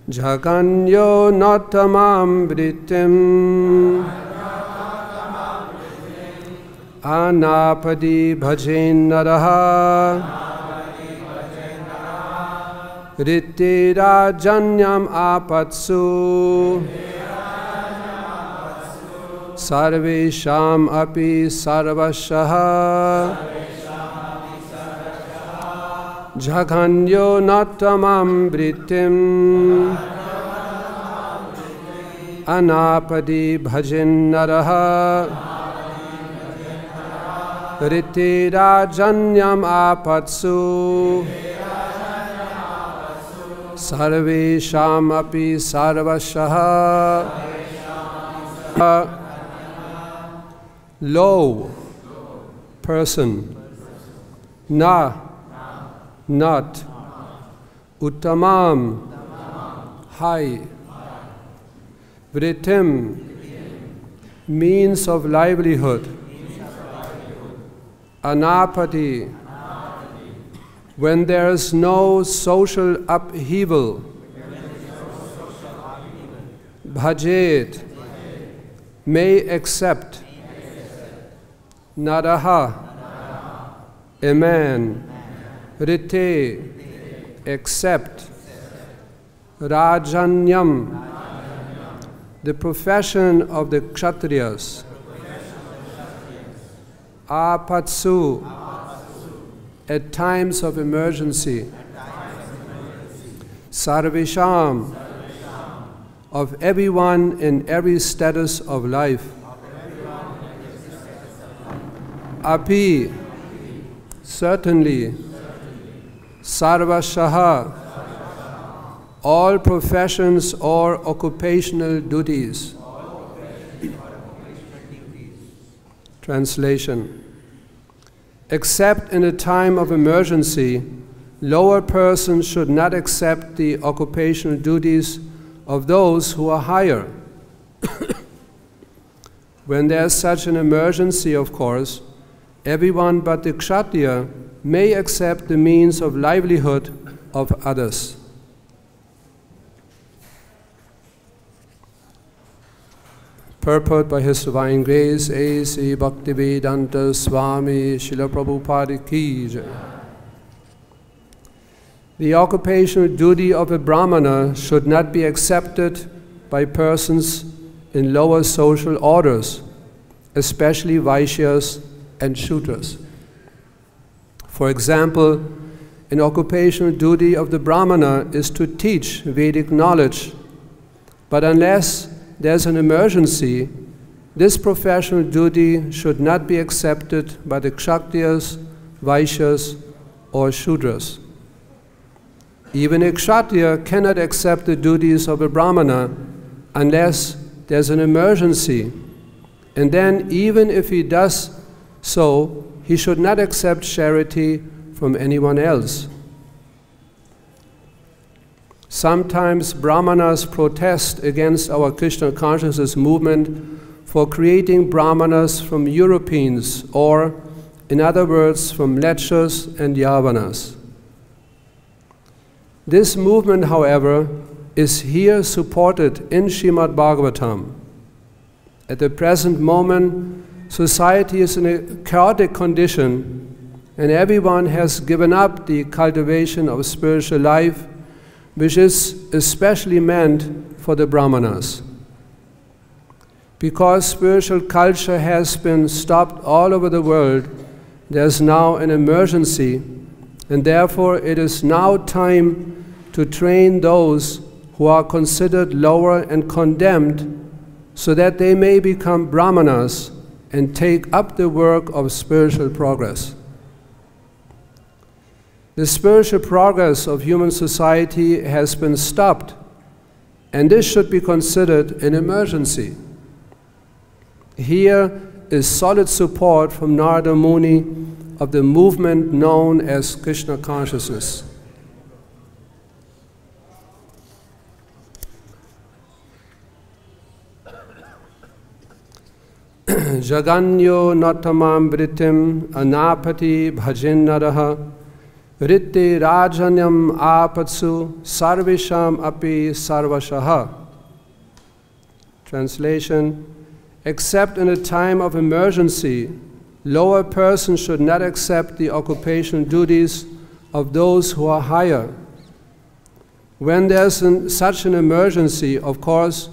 Jaganyo natamam vritim anapadi bhajen naraha riti rajanyam apatsu sarvesham api sarvashaha Jaganyo natamam vritim anapadi bhajen naraha riti rajanyam apatsu sarvesham api sarvashaha. Low person, not, uttamam, high, vritim, means of livelihood, anapati, when there is no social upheaval, bhajet, may accept, naraha, a man, rite, accept, rajanyam, the profession of the kshatriyas, apatsu, at times of emergency, sarvesham, of everyone in every status of life, api, certainly, sarvashaha, all professions or occupational duties. Translation. Except in a time of emergency, lower persons should not accept the occupational duties of those who are higher. When there is such an emergency, of course, everyone but the kshatriya may accept the means of livelihood of others. Purport by His Divine Grace, A.C. Bhakti-Vedanta Swami Srila Prabhupada Ki Jai. The occupational duty of a brahmana should not be accepted by persons in lower social orders, especially Vaishyas and Shudras. For example, an occupational duty of the brahmana is to teach Vedic knowledge, but unless there's an emergency, this professional duty should not be accepted by the Kshatriyas, Vaishyas, or Shudras. Even a Kshatriya cannot accept the duties of a brahmana unless there's an emergency, and then even if he does so, he should not accept charity from anyone else. Sometimes brahmanas protest against our Krishna consciousness movement for creating brahmanas from Europeans, or, in other words, from lechers and yavanas. This movement, however, is here supported in Srimad Bhagavatam. At the present moment, society is in a chaotic condition, and everyone has given up the cultivation of spiritual life, which is especially meant for the brahmanas. Because spiritual culture has been stopped all over the world, there is now an emergency, and therefore it is now time to train those who are considered lower and condemned, so that they may become brahmanas and take up the work of spiritual progress. The spiritual progress of human society has been stopped, and this should be considered an emergency. Here is solid support from Narada Muni of the movement known as Krishna consciousness. Jaganyo natamam vritim anapati bhajinnaraha ritte rajanyam apatsu sarvisham api sarvashaha. Translation: except in a time of emergency, lower persons should not accept the occupational duties of those who are higher. When there's such an emergency, of course,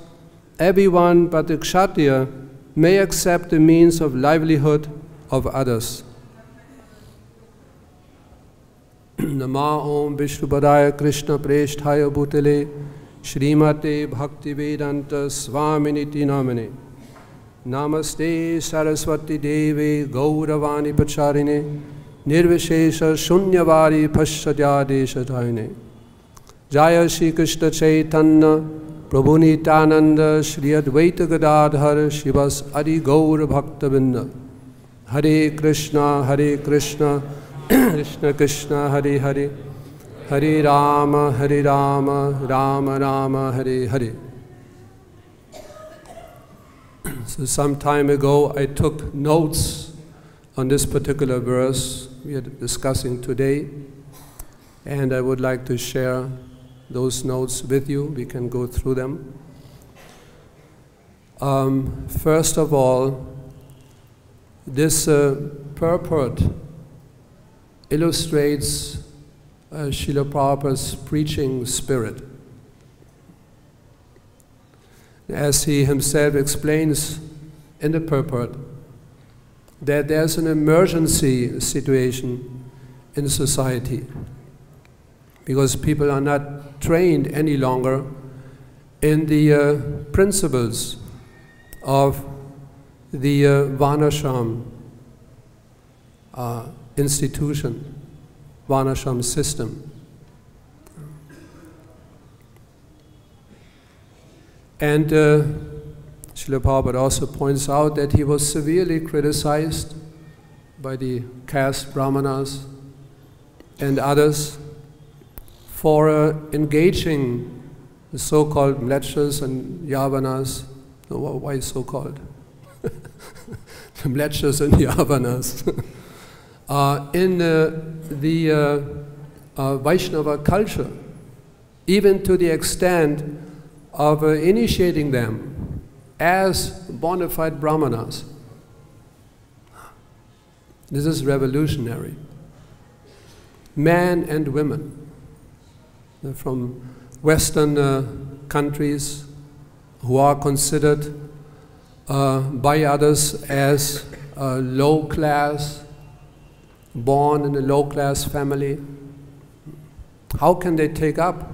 everyone but the Kshatriya may accept the means of livelihood of others. Nama Om Vishnupadaya Krishna Preshthaya Bhutale Srimate Bhakti-vedanta Swaminiti Namane Namaste Saraswati Devi Gauravani Pacharine Nirvishesha Shunyavari Paschadhyadeshatayane Jaya Shri Krishna Chaitanya Prabhu Nityananda Shri Advaita Gadadhar Shivas Adi Gaur Bhaktavinda Hare Krishna Krishna Krishna Hare Hare Hare Rama Rama Rama Hare Hare. So some time ago I took notes on this particular verse we are discussing today, and I would like to share those notes with you. We can go through them. First of all, this purport illustrates Srila Prabhupada's preaching spirit. As he himself explains in the purport, that there's an emergency situation in society because people are not trained any longer in the principles of the Varnashram institution, Varnashram system. And Srila Prabhupada also points out that he was severely criticized by the caste brahmanas and others for engaging the so-called mlecchas and yavanas. Why so-called? The mlecchas and yavanas in the Vaishnava culture, even to the extent of initiating them as bona fide brahmanas. This is revolutionary. Men and women from Western countries who are considered by others as low class, born in a low class family. How can they take up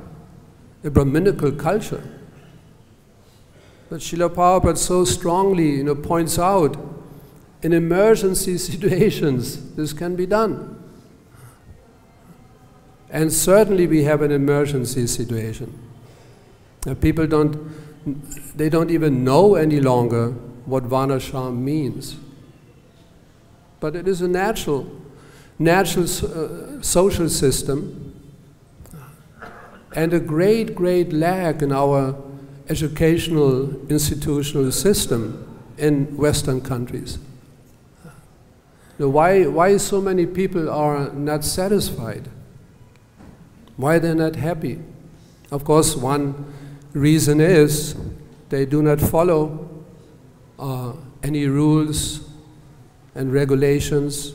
a Brahminical culture? But Srila Prabhupada so strongly points out, in emergency situations, this can be done. And certainly we have an emergency situation. People don't even know any longer what Varnashram means. But it is a natural social system, and a great lack in our educational institutional system in Western countries. Why so many people are not satisfied? Why they're not happy? Of course, one reason is they do not follow any rules and regulations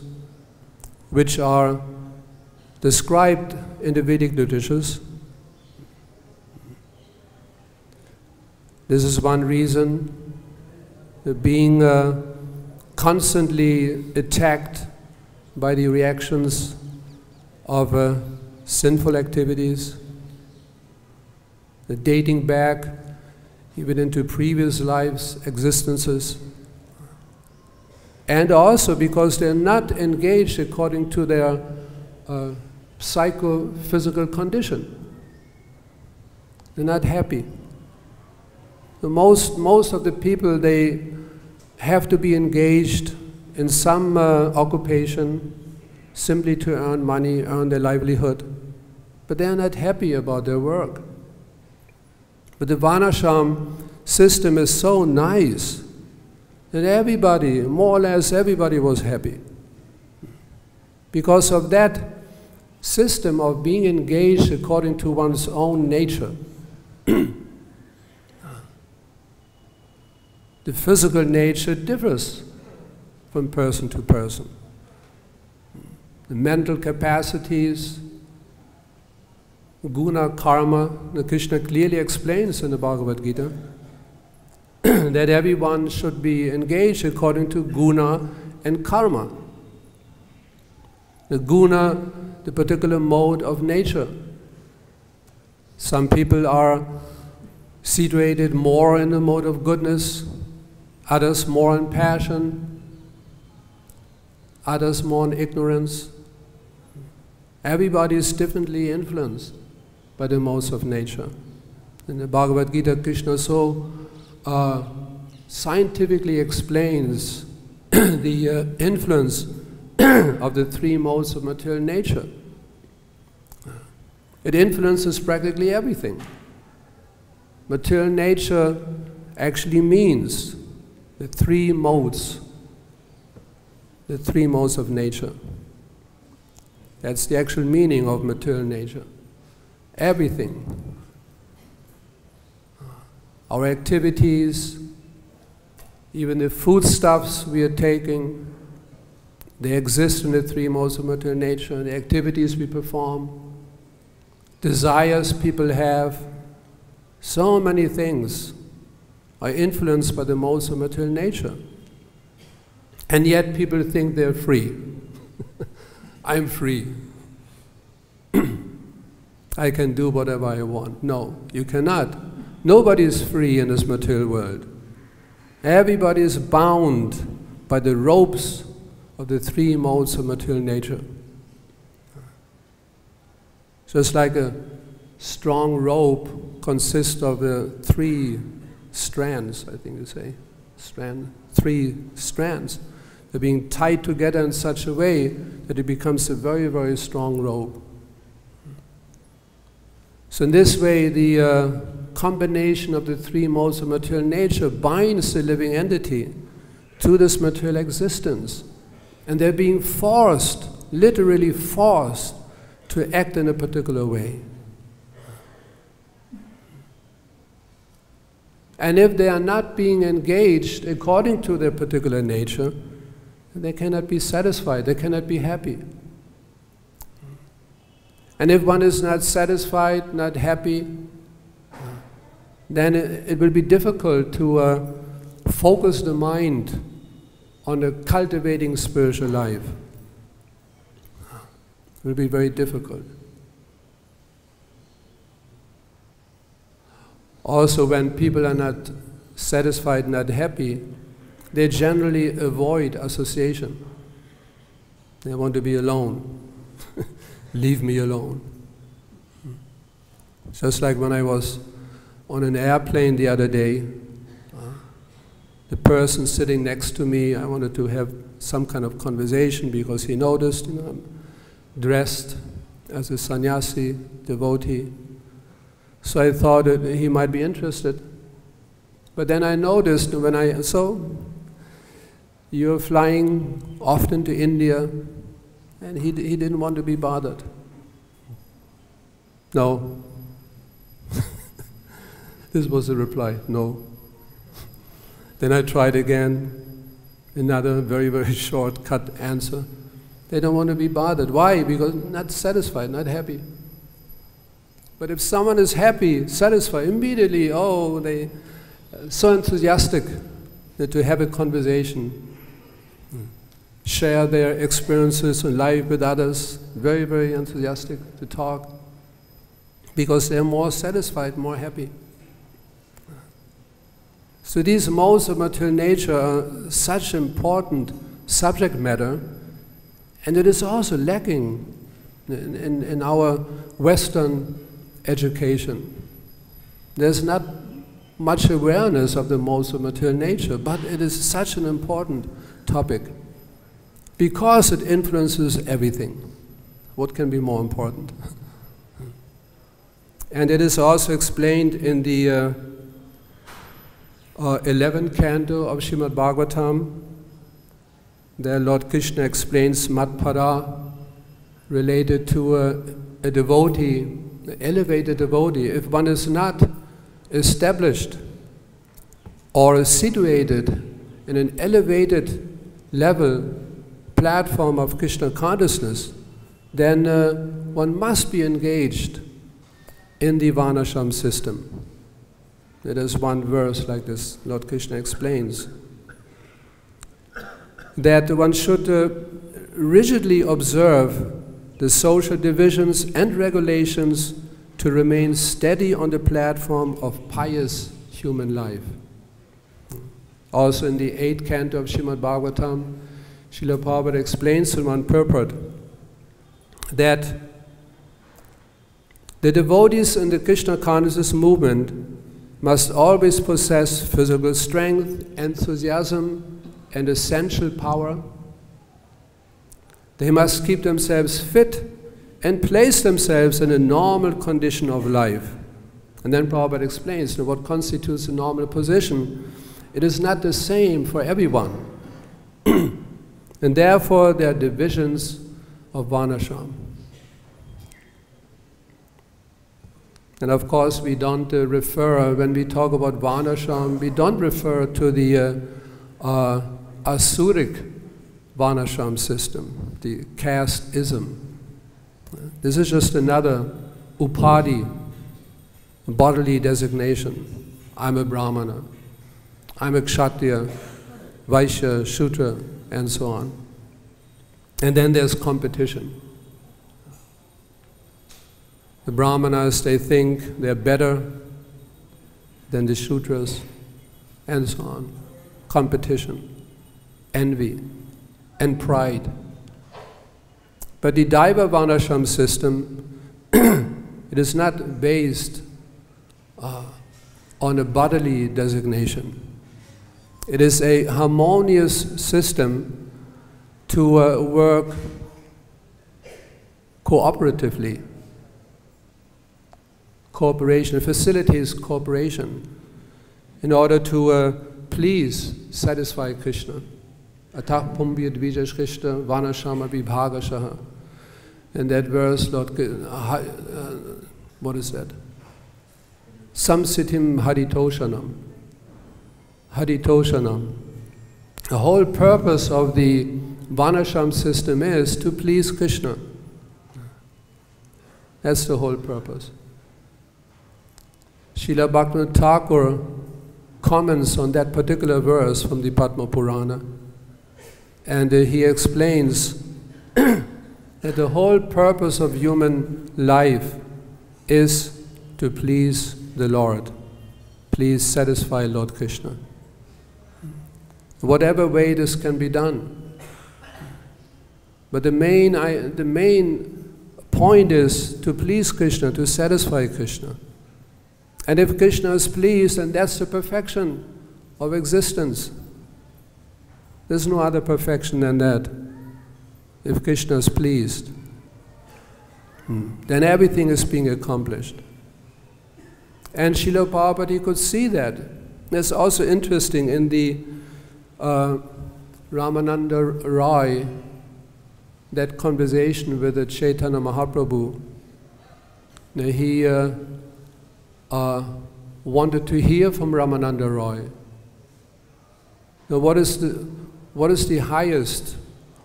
which are described in the Vedic literatures. This is one reason. Being constantly attacked by the reactions of sinful activities, the dating back even into previous lives, existences, and also because they're not engaged according to their psychophysical condition. They're not happy. Most of the people, they have to be engaged in some occupation simply to earn money, earn their livelihood, but they are not happy about their work. But the Varnashram system is so nice that everybody, more or less everybody, was happy. Because of that system of being engaged according to one's own nature. The physical nature differs from person to person. The mental capacities, guna, karma, Krishna clearly explains in the Bhagavad-Gita that everyone should be engaged according to guna and karma. The guna, the particular mode of nature. Some people are situated more in the mode of goodness, others more in passion, others more in ignorance. Everybody is differently influenced by the modes of nature. In the Bhagavad-Gita, Krishna so scientifically explains the influence of the three modes of material nature. It influences practically everything. Material nature actually means the three modes of nature. That's the actual meaning of material nature. Everything. Our activities, even the foodstuffs we are taking, they exist in the three modes of material nature. The activities we perform, desires people have, so many things are influenced by the modes of material nature. And yet people think they're free. I'm free. I can do whatever I want. No, you cannot. Nobody is free in this material world. Everybody is bound by the ropes of the three modes of material nature. Just like a strong rope consists of three strands, I think you say. Three strands. They're being tied together in such a way that it becomes a very, very strong rope. So in this way, the combination of the three modes of material nature binds the living entity to this material existence. And they're being forced, literally forced, to act in a particular way. And if they are not being engaged according to their particular nature, they cannot be satisfied, they cannot be happy. And if one is not satisfied, not happy, then it will be difficult to focus the mind on a cultivating spiritual life. It will be very difficult. Also, when people are not satisfied, not happy, they generally avoid association. They want to be alone. Leave me alone. Just like when I was on an airplane the other day, the person sitting next to me, I wanted to have some kind of conversation because he noticed, I'm dressed as a sannyasi, devotee. So I thought that he might be interested. But then I noticed so you're flying often to India, and he didn't want to be bothered. No. This was the reply, no. Then I tried again, another very, very short-cut answer. They don't want to be bothered. Why? Because not satisfied, not happy. But if someone is happy, satisfied, immediately, they so enthusiastic to have a conversation, share their experiences in life with others, very, very enthusiastic to talk, because they're more satisfied, more happy. So these modes of material nature are such important subject matter, and it is also lacking in our Western education. There's not much awareness of the modes of material nature, but it is such an important topic because it influences everything. What can be more important? And it is also explained in the 11th canto of Srimad Bhagavatam. There Lord Krishna explains Madhpara related to a devotee, an elevated devotee. If one is not established or situated in an elevated level, platform of Krishna consciousness, then one must be engaged in the Varnashram system. There is one verse like this, Lord Krishna explains, that one should rigidly observe the social divisions and regulations to remain steady on the platform of pious human life. Also in the 8th canto of Srimad Bhagavatam, Srila Prabhupada explains in one purport that the devotees in the Krishna consciousness movement must always possess physical strength, enthusiasm, and essential power. They must keep themselves fit and place themselves in a normal condition of life. And then Prabhupada explains what constitutes a normal position. It is not the same for everyone. And therefore there are divisions of Varnashram. And of course we don't refer, when we talk about Varnashram, we don't refer to the Asuric Varnashram system, the casteism. This is just another Upadhi, bodily designation. I'm a Brahmana, I'm a Kshatriya, Vaishya, Shudra, and so on. And then there's competition. The Brahmanas, they think they're better than the Shudras, and so on. Competition, envy, and pride. But the Daiva Varnashram system, it is not based on a bodily designation. It is a harmonious system to work cooperatively. Cooperation, facilitates cooperation in order to please, satisfy Krishna. Atah pumbya dvija Krishna vanashama vibhagashaha. In that verse, Lord, what is that? Samsitim haritoshanam. Haritoshanam. The whole purpose of the Varnashram system is to please Krishna. That's the whole purpose. Srila Bhaktivinoda Thakur comments on that particular verse from the Padma Purana, and he explains that the whole purpose of human life is to please the Lord, please satisfy Lord Krishna. Whatever way this can be done. But the main point is to please Krishna, to satisfy Krishna. And if Krishna is pleased, then that's the perfection of existence. There's no other perfection than that. If Krishna is pleased, then everything is being accomplished. And Srila Prabhupada could see that. It's also interesting in the Ramananda Roy, that conversation with the Chaitanya Mahaprabhu. He wanted to hear from Ramananda Roy. Now, what is the highest?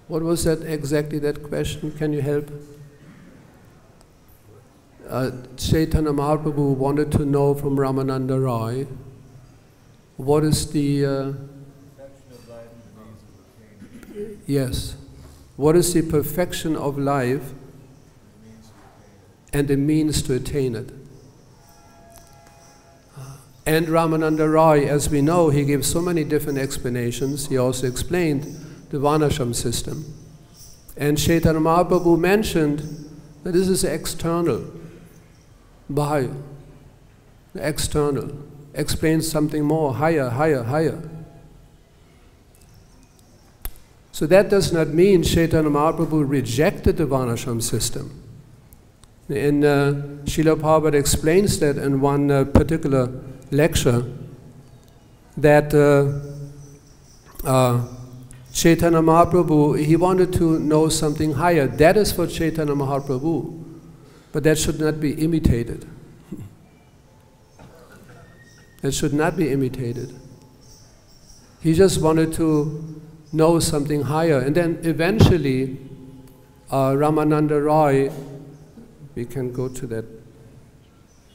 What was that exactly, that question? Can you help? Chaitanya Mahaprabhu wanted to know from Ramananda Roy, what is the... yes. What is the perfection of life and the means to attain it? And Ramananda Roy, as we know, he gave so many different explanations. He also explained the Varnashram system. And Chaitanya Mahaprabhu mentioned that this is external. Bhaya, the external, explains something more, higher, higher, higher. So that does not mean Chaitanya Mahaprabhu rejected the Varnashram system. And Srila Prabhupada explains that in one particular lecture, that Chaitanya Mahaprabhu, he wanted to know something higher. That is for Chaitanya Mahaprabhu, but that should not be imitated. That should not be imitated. He just wanted to know something higher. And then eventually, Ramananda Roy, we can go to that.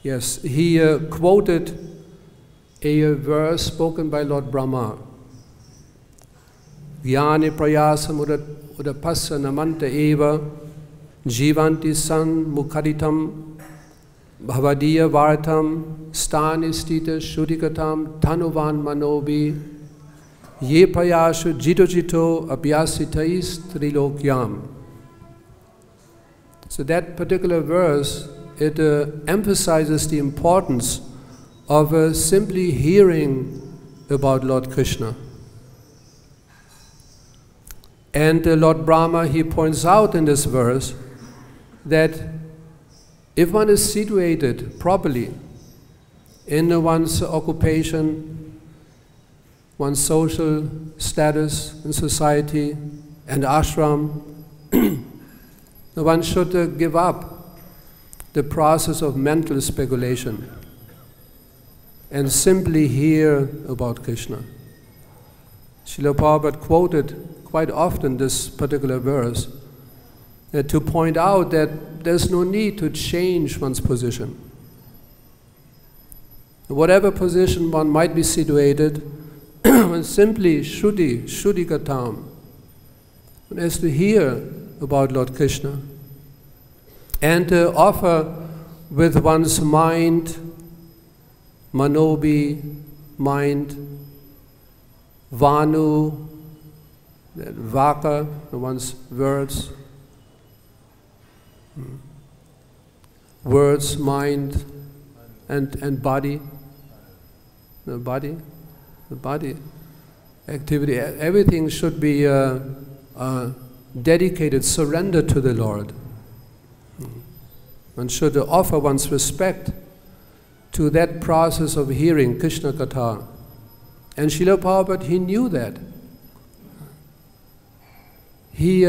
Yes, he quoted a verse spoken by Lord Brahma. Jnani prayasam udapassa namanta eva jivanti san mukharitam bhavadiya vartam stani stita shudikatam tanuvan manobi ye prayashu jito abhyasitais trilokyam. So that particular verse, it emphasizes the importance of simply hearing about Lord Krishna. And Lord Brahma, he points out in this verse that if one is situated properly in one's occupation, one's social status in society and ashram, one should give up the process of mental speculation and simply hear about Krishna. Srila Prabhupada quoted quite often this particular verse to point out that there's no need to change one's position. Whatever position one might be situated, one simply Shuddhikatam. One has to hear about Lord Krishna and to offer with one's mind, manobi, mind, vanu, vaka, one's words, words, mind, and body, the body, activity, everything should be dedicated, surrendered to the Lord. One should offer one's respect to that process of hearing Krishna Katha. And Srila Prabhupada, he knew that. He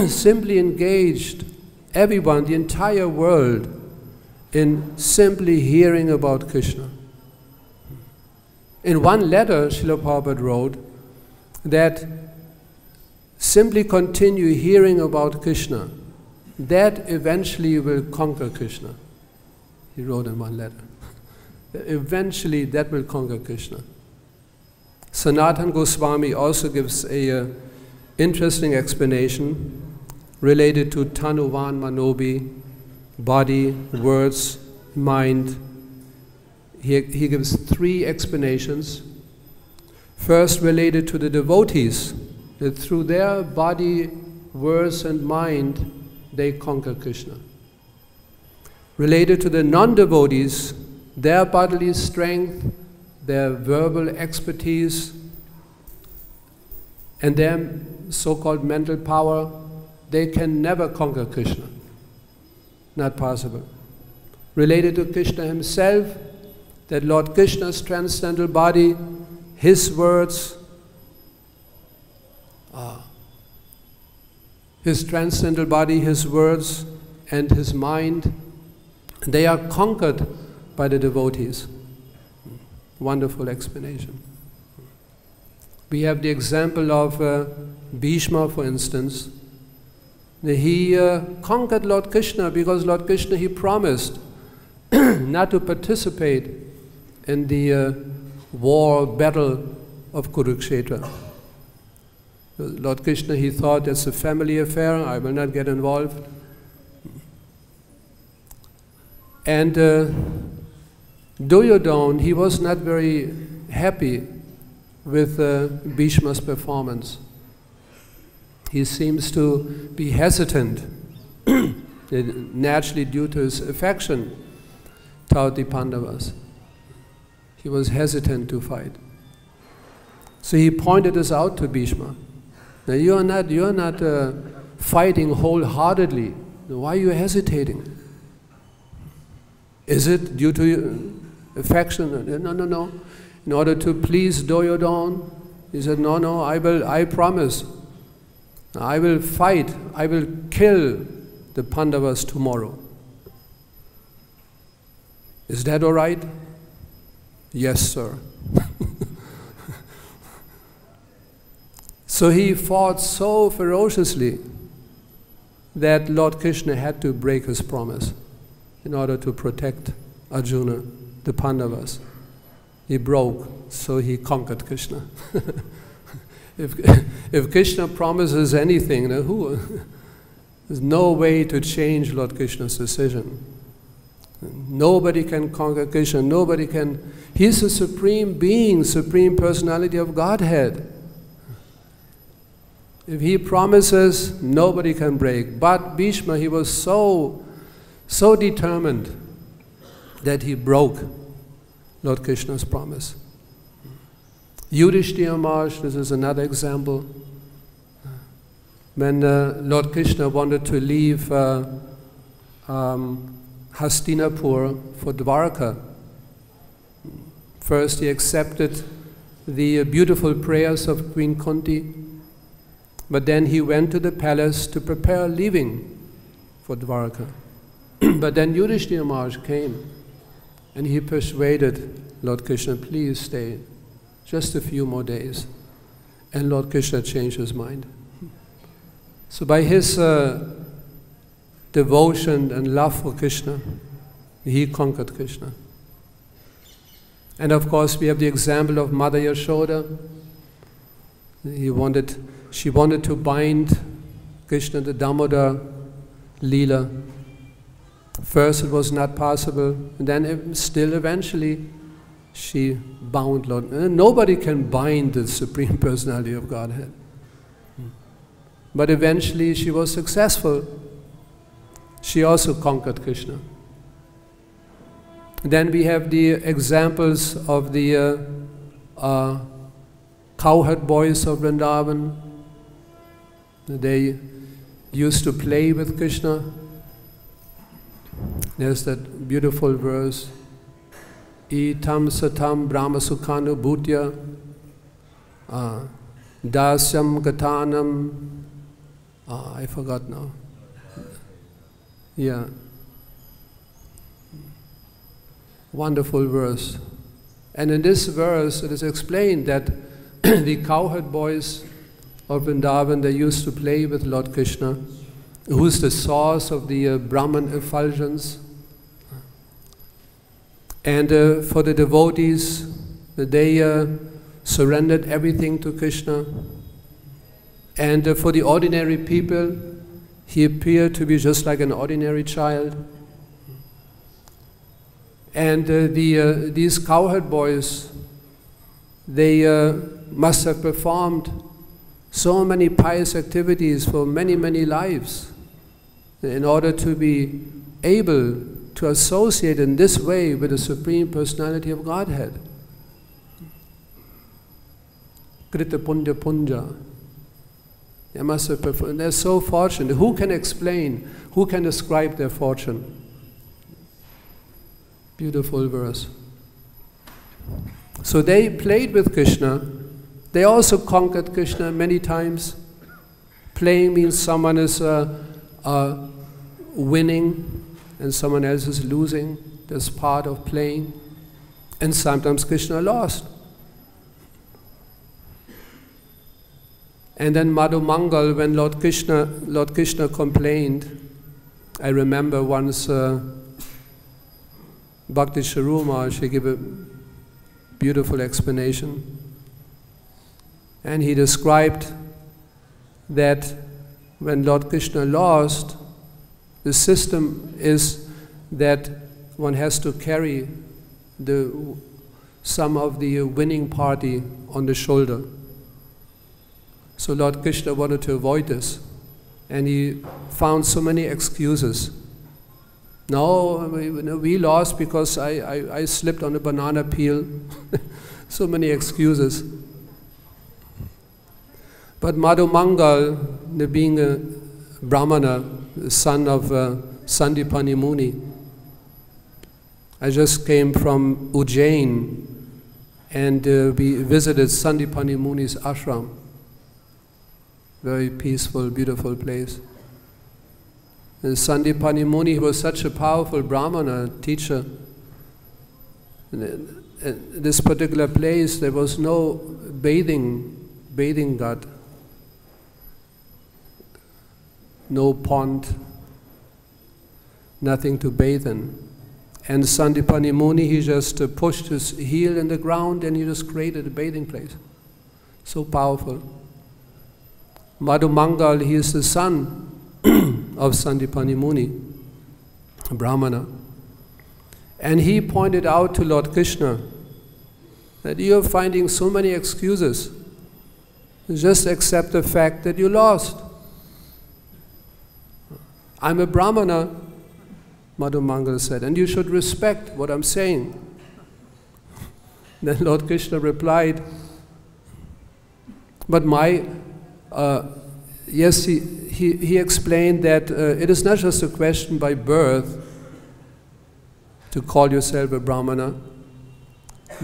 simply engaged everyone, the entire world, in simply hearing about Krishna. In one letter, Srila Prabhupada wrote that simply continue hearing about Krishna, that eventually will conquer Krishna. He wrote in one letter. Eventually that will conquer Krishna. Sanatana Goswami also gives a interesting explanation related to Tanuvan Manobi, body, words, mind. He gives three explanations. First, related to the devotees, that through their body, words and mind, they conquer Krishna. Related to the non-devotees, their bodily strength, their verbal expertise, and their so-called mental power, they can never conquer Krishna. Not possible. Related to Krishna himself, that Lord Krishna's transcendental body, his words, his transcendental body, his words, and his mind, they are conquered by the devotees. Wonderful explanation. We have the example of Bhishma, for instance. He conquered Lord Krishna because Lord Krishna, he promised not to participate in the battle of Kurukshetra. Lord Krishna, he thought it's a family affair, I will not get involved. And Duryodhana, he was not very happy with Bhishma's performance. He seems to be hesitant, naturally due to his affection toward the Pandavas. He was hesitant to fight. So he pointed this out to Bhishma. Now you are not fighting wholeheartedly. Why are you hesitating? Is it due to affection? No. in order to please Duryodhana? He said, no, I promise. I will fight, I will kill the Pandavas tomorrow. Is that all right? Yes, sir. So he fought so ferociously that Lord Krishna had to break his promise in order to protect Arjuna, the Pandavas. He broke, so he conquered Krishna. If Krishna promises anything, then there's no way to change Lord Krishna's decision. Nobody can conquer Krishna, nobody can. He's the supreme being, supreme personality of Godhead. If he promises, nobody can break. But Bhishma, he was so determined that he broke Lord Krishna's promise. Yudhishthira Maharaj, this is another example. When Lord Krishna wanted to leave Hastinapur for Dwarka, first he accepted the beautiful prayers of Queen Kunti, but then he went to the palace to prepare leaving for Dwarka. But then Yudhishthira Maharaj came and he persuaded Lord Krishna, please stay just a few more days. And Lord Krishna changed his mind. So by his devotion and love for Krishna, he conquered Krishna. And of course we have the example of Mother Yashoda. She wanted to bind Krishna to Damodar Leela. First it was not possible, and then still eventually she bound Lord. Nobody can bind the Supreme Personality of Godhead. But eventually she was successful. She also conquered Krishna. Then we have the examples of the cowherd boys of Vrindavan. They used to play with Krishna. There's that beautiful verse, Itam satam brahma sukhanu bhutya dasyam gatanam. I forgot now. Yeah. Wonderful verse. And in this verse it is explained that the cowherd boys of Vrindavan, they used to play with Lord Krishna, who is the source of the Brahman effulgence. And for the devotees, they surrendered everything to Krishna. And for the ordinary people, he appeared to be just like an ordinary child. And these cowherd boys, they must have performed so many pious activities for many, many lives in order to be able to associate in this way with the Supreme Personality of Godhead. Krita Punja Punja. They must have performed. They're so fortunate. Who can explain? Who can describe their fortune? Beautiful verse. So they played with Krishna. They also conquered Krishna many times. Playing means someone is winning and someone else is losing. That's part of playing. And sometimes Krishna lost. And then Madhu Mangal, when Lord Krishna complained, I remember once Bhakti Sharuma, she gave a beautiful explanation. And he described that when Lord Krishna lost, the system is that one has to carry some of the winning party on the shoulder. So Lord Krishna wanted to avoid this, and he found so many excuses. No, we lost because I slipped on a banana peel. So many excuses. But Madhu Mangal, being a Brahmana, the son of Sandipani Muni, I just came from Ujjain, And we visited Sandipani Muni's ashram. Very peaceful, beautiful place. And Sandipani Muni, he was such a powerful Brahmana teacher. In this particular place, there was no bathing gut, no pond, nothing to bathe in. And Sandipani Muni, he just pushed his heel in the ground and he just created a bathing place. So powerful. Madhu Mangal, he is the son of Sandipani Muni, a Brahmana. And he pointed out to Lord Krishna that you are finding so many excuses. Just accept the fact that you lost. I'm a Brahmana, Madhu Mangal said, and you should respect what I'm saying. Then Lord Krishna replied, but yes, he explained that it is not just a question by birth to call yourself a Brahmana,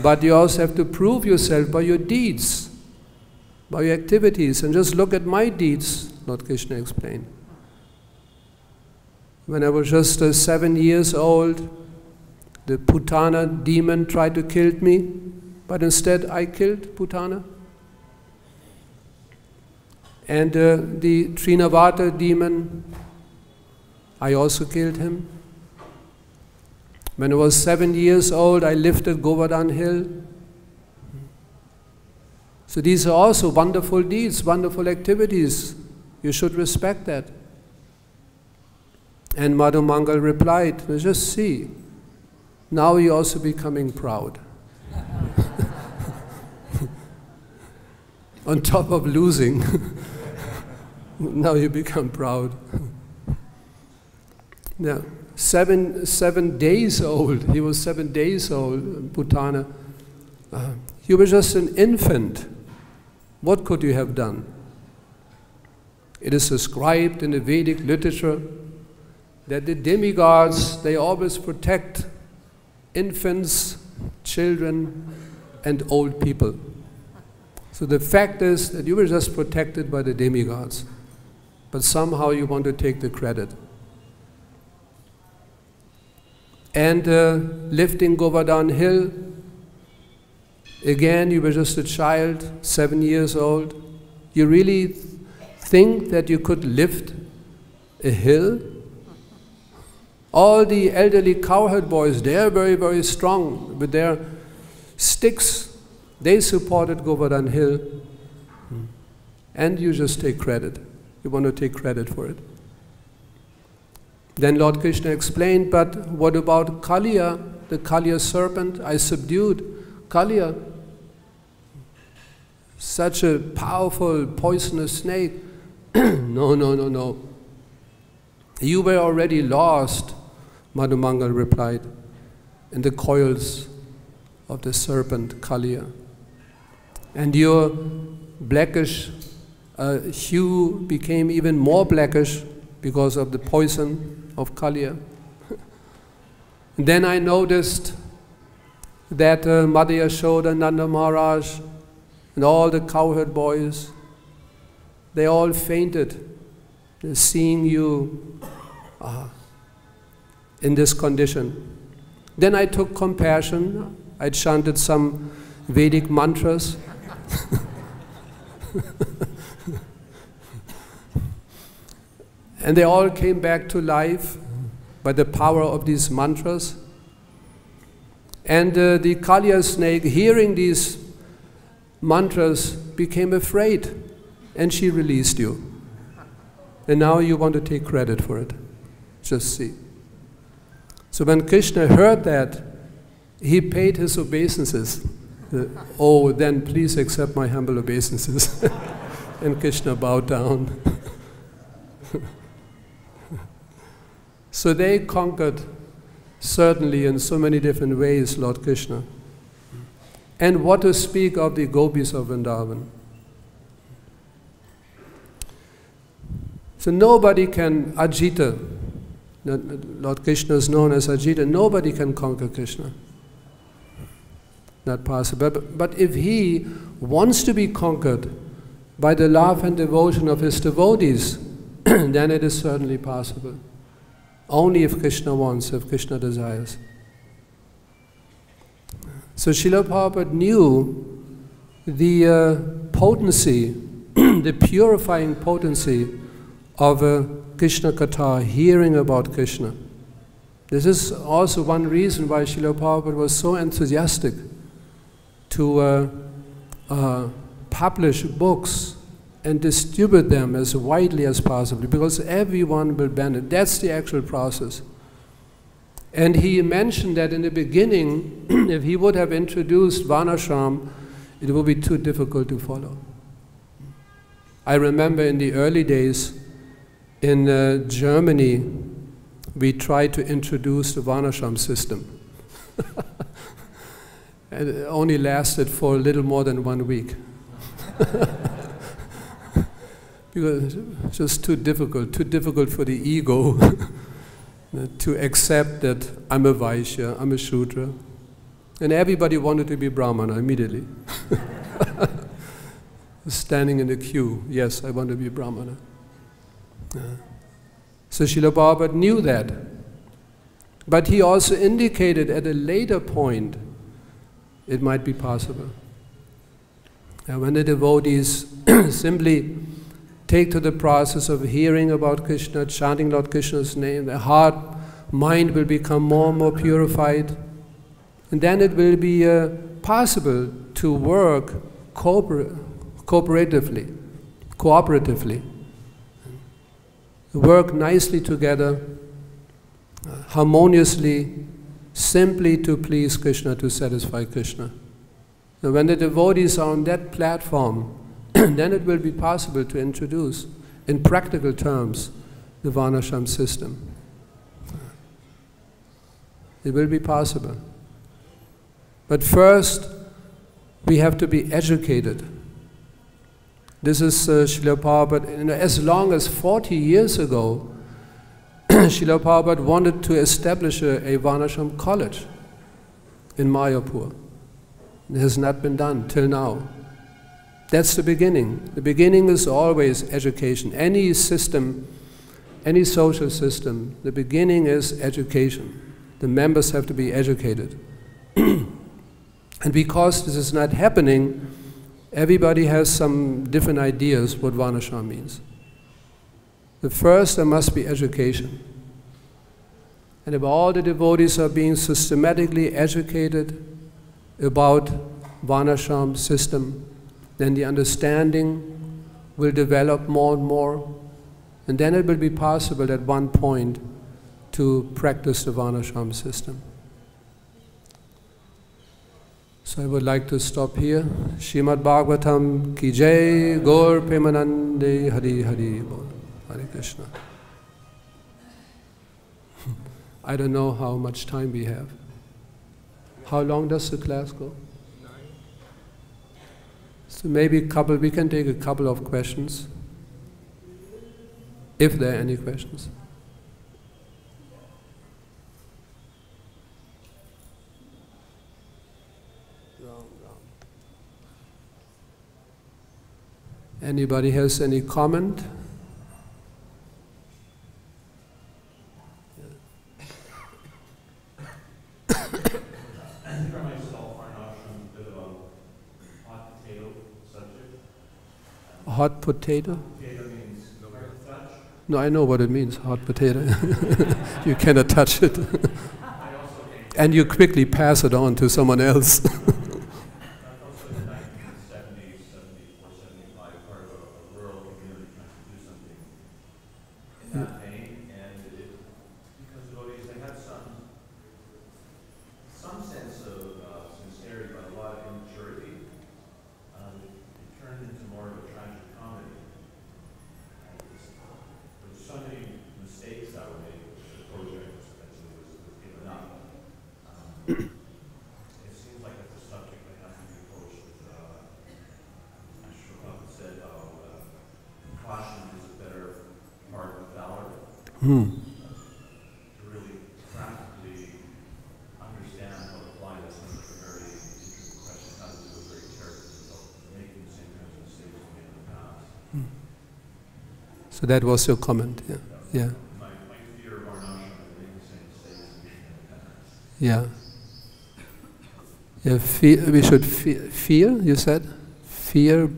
but you also have to prove yourself by your deeds, by your activities. And just look at my deeds, Lord Krishna explained. When I was just 7 years old, the Putana demon tried to kill me, but instead I killed Putana. And the Trinavata demon, I also killed him. When I was 7 years old, I lifted Govardhan hill. So these are also wonderful deeds, wonderful activities. You should respect that. And Madhu Mangal replied, just see, now you're also becoming proud. On top of losing, now you become proud. Now, seven days old, he was 7 days old, Putana. You were just an infant. What could you have done? It is described in the Vedic literature that the demigods, they always protect infants, children, and old people. So the fact is that you were just protected by the demigods, but somehow you want to take the credit. And lifting Govardhan hill, again, you were just a child, 7 years old. You really think that you could lift a hill? All the elderly cowherd boys, they are very, very strong with their sticks. They supported Govardhan hill. And you just take credit. You want to take credit for it. Then Lord Krishna explained, but what about Kaliya, the Kaliya serpent? I subdued Kaliya. Such a powerful, poisonous snake. No. You were already lost, Madhu Mangal replied, in the coils of the serpent Kaliya. And your blackish hue became even more blackish because of the poison of Kaliya. Then I noticed that Mother Yashoda, Nanda Maharaj, and all the cowherd boys, they all fainted seeing you in this condition. Then I took compassion. I chanted some Vedic mantras. And they all came back to life by the power of these mantras. And the Kaliya snake, hearing these mantras, became afraid, and she released you. And now you want to take credit for it. Just see. So when Krishna heard that, he paid his obeisances. Oh, then please accept my humble obeisances. And Krishna bowed down. So they conquered, certainly in so many different ways, Lord Krishna. And what to speak of the gopis of Vrindavan. So nobody can, Ajita, Lord Krishna is known as Ajita, nobody can conquer Krishna. not possible. But if he wants to be conquered by the love and devotion of his devotees, then it is certainly possible. Only if Krishna wants, if Krishna desires. So Srila Prabhupada knew the potency, the purifying potency of a Krishna Katha, hearing about Krishna. This is also one reason why Srila Prabhupada was so enthusiastic to publish books and distribute them as widely as possible, because everyone will benefit. That's the actual process. And he mentioned that in the beginning, if he would have introduced Varnashram, it would be too difficult to follow. I remember in the early days in Germany, we tried to introduce the Varnashram system. And it only lasted for a little more than 1 week. Because it's just too difficult for the ego to accept that I'm a Vaishya, I'm a Shudra. And everybody wanted to be Brahmana immediately. Standing in the queue, yes, I want to be Brahmana. So Srila Prabhupada knew that. But he also indicated at a later point it might be possible. And when the devotees simply take to the process of hearing about Krishna, chanting Lord Krishna's name, their heart, mind will become more and more purified. And then it will be possible to work cooperatively, work nicely together, harmoniously, simply to please Krishna, to satisfy Krishna. And when the devotees are on that platform, then it will be possible to introduce, in practical terms, the Varnashram system. It will be possible. But first, we have to be educated. This is Srila Prabhupada. As long as 40 years ago, Srila Prabhupada wanted to establish a Varnashram college in Mayapur. It has not been done till now. That's the beginning. The beginning is always education. Any system, any social system, the beginning is education. The members have to be educated. And because this is not happening, everybody has some different ideas what Varnashram means. The first, there must be education. And if all the devotees are being systematically educated about Varnashram system, then the understanding will develop more and more, and then it will be possible at one point to practice the Varnashram system. So I would like to stop here. Srimad Bhagavatam ki jai, Gaur Premanande, Hari Hari Bol. Hare Krishna. I don't know how much time we have. How long does the class go? So maybe we can take a couple of questions, if there are any questions. Anybody has any comment? Hot potato? Potato means no touch? No, I know what it means, hot potato. You cannot touch it. And you quickly pass it on to someone else. Also in the 1970s, 74, 75, part of a rural community trying to do something in that vein, and because devotees, they had some sense of sincerity, but a lot of immaturity. It turned into more of a tragic comedy. There were so many mistakes that were made with the project that was given up. It seems like it's a subject that has to be approached with, as Prabhupada said, caution is a better part of valor. To really practically understand how to apply this in a very So that was your comment, yeah. Yeah. My fear of Varnashram is being the same state as independence. Yeah. Yeah, we should fear, you said? Fear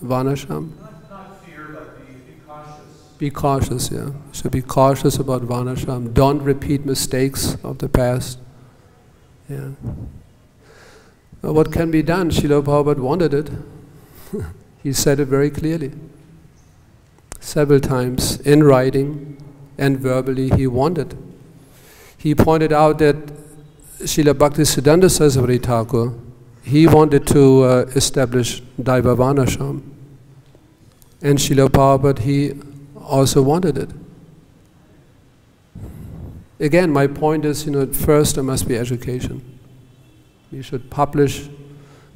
Varnashram? Not fear, but be cautious. Be cautious, yeah. Should be cautious about Varnashram. Don't repeat mistakes of the past. Yeah. Well, what can be done? Srila Prabhupada wanted it. He said it very clearly. Several times, in writing and verbally, he wanted. He pointed out that Srila Bhaktisiddhanta Saraswati Thakur, he wanted to establish Daiva Varnashram. And Srila Prabhupada, he also wanted it. Again, my point is, first there must be education. We should publish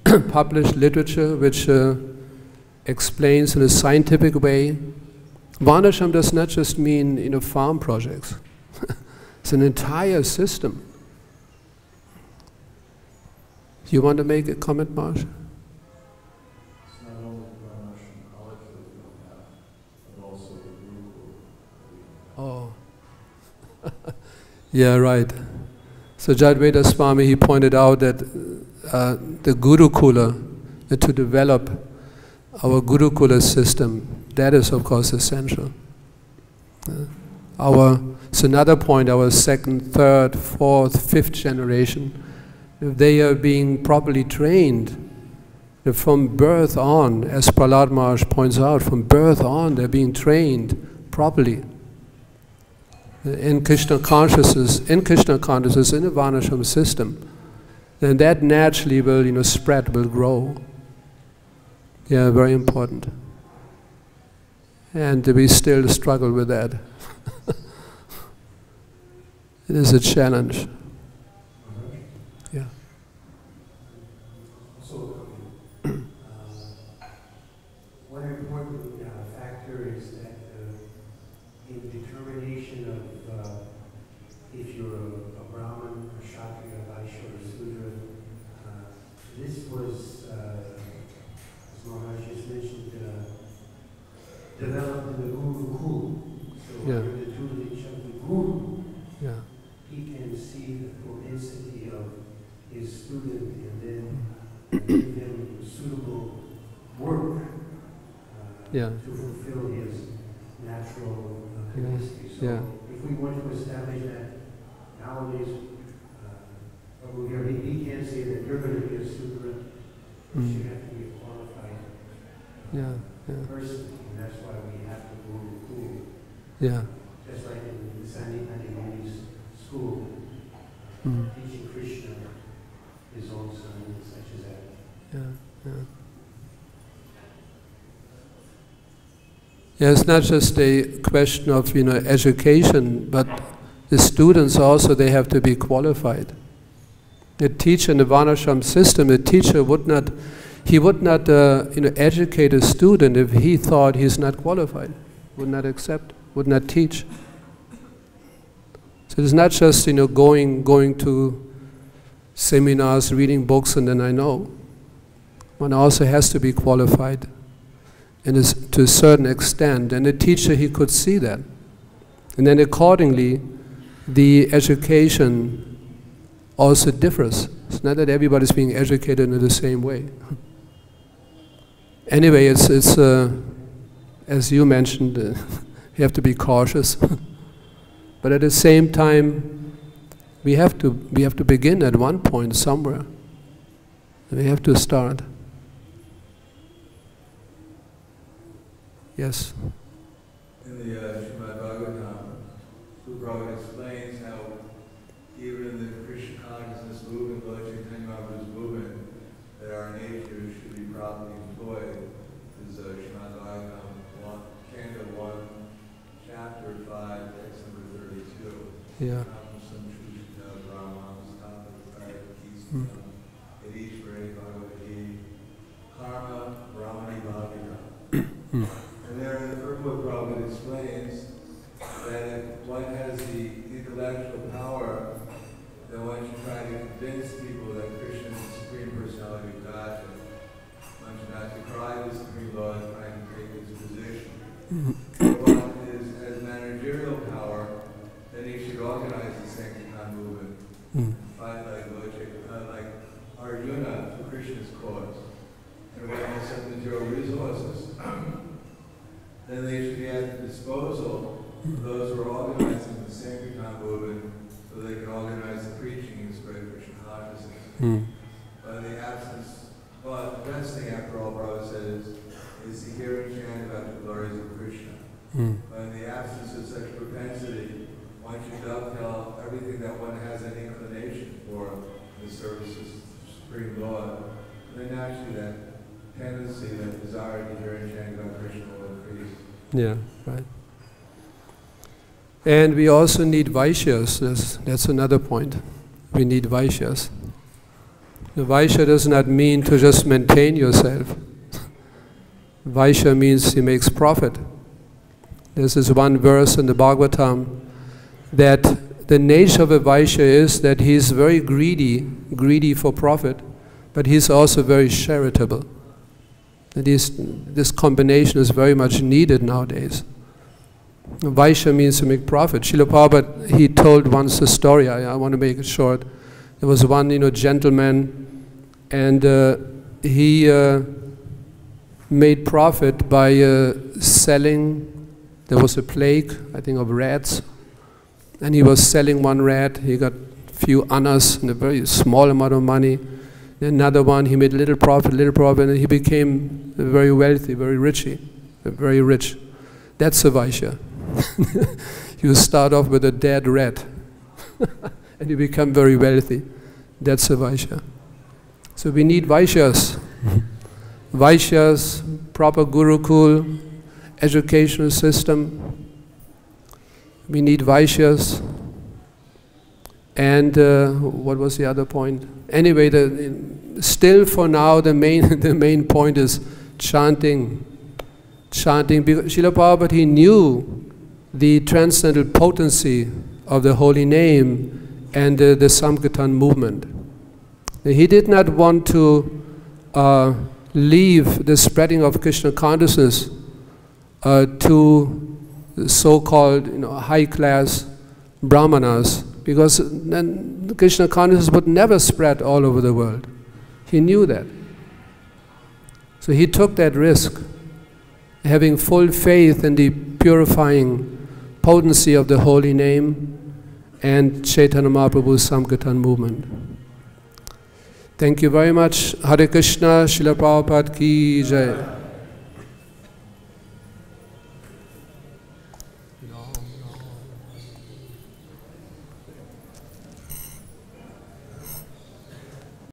literature which explains in a scientific way. Varnashram does not just mean farm projects. It's an entire system. You want to make a comment, Marsh? It's not only the Varnashram college that we don't have, but also the Gurukul. Oh. Yeah, right. So Jadvaita Swami, he pointed out that the Gurukula, to develop our Gurukula system, that is of course essential. It's another point, our second, third, fourth, fifth generation, if they are being properly trained, from birth on, as Prahlad Maharaj points out, from birth on they're being trained properly. In Krishna consciousness, in the Varnashram system, then that naturally will, spread, will grow. Yeah, very important. And we still struggle with that. It is a challenge. Yeah. So, one important factor is that in determination of if you're a Brahmin, a Kshatriya, a Vaishya, or a Sudra, this was, as Maharaj just mentioned, developed in the Gurukul. So Yeah. under the tutelage of the Guru, Yeah. he can see the propensity of his student and then give him suitable work Yeah. to fulfill his natural Yeah. capacity. So Yeah. if we want to establish that nowadays, he can't say that you're going to be a Sudra, Mm. you have to be a qualified Yeah. Yeah. person, and that's why we have to go to school. Yeah. Just like in the Sandipati Muni's school, Mm. teaching Krishna, his own son, and such as that. Yeah. Yeah. Yeah, it's not just a question of education, but the students also, they have to be qualified. A teacher in the Varnashram system, a teacher would not educate a student if he thought he's not qualified, would not accept, would not teach. So it's not just going to seminars, reading books, and then I know. One also has to be qualified, and to a certain extent. And the teacher, he could see that, and then accordingly, the education also differs. It's not that everybody's being educated in the same way. Anyway, it's as you mentioned, you have to be cautious. But at the same time, we have to begin at one point somewhere. We have to start. Yes. In the Srimad Bhagavatam, Prabhupada explains how even in the Krishna consciousness movement, Lord Chaitanya Mahaprabhu's movement, that our nature should be properly employed. This is Srimad Bhagavatam, Canto 1, Chapter 5, text number 32. Yeah. Karma Brahmani Bhagavata. And there in the purport, Prabhupada explains that if one has the intellectual power, then one should try to convince people that Krishna is the Supreme Personality of God. One should not decry the Supreme Lord trying to take his position. One Krishna's cause. And when they have material resources, then they should be at the disposal of those who are organizing the Sankirtan movement so they can organize the preaching and spread Krishna consciousness. But in the absence, but the best thing after all, Prabhupada said, is to hear and chant about the glories of Krishna. But in the absence of such propensity, one should dovetail everything that one has an inclination for in the service of Supreme Lord. And then naturally that tendency, that desire to hear and chant about Krishna will increase. Yeah, right. And we also need Vaishyas. That's another point. We need Vaishyas. The Vaishya does not mean to just maintain yourself. Vaishya means he makes profit. This is one verse in the Bhagavatam that the nature of a Vaishya is that he is very greedy for profit, but he's also very charitable. That this combination is very much needed nowadays. Vaishya means to make profit. Srila Prabhupada, he told once a story, I want to make it short. There was one, gentleman, and he made profit by selling. There was a plague, I think, of rats, and he was selling one rat. He got a few annas and a very small amount of money. Another one, he made little profit, and he became very wealthy, very rich. That's a Vaishya. You start off with a dead rat, and you become very wealthy. That's a Vaishya. So we need Vaishyas. Vaishyas, proper Gurukul, educational system. We need Vaishyas. And what was the other point? Anyway, still for now the main point is chanting. Because Srila Prabhupada, he knew the transcendental potency of the holy name and the Sankirtan movement. He did not want to leave the spreading of Krishna consciousness to so-called high-class brahmanas, because then Krishna consciousness would never spread all over the world. He knew that. So he took that risk, having full faith in the purifying potency of the holy name and Chaitanya Mahaprabhu's Sankirtan movement. Thank you very much. Hare Krishna, Srila Prabhupada ki jai.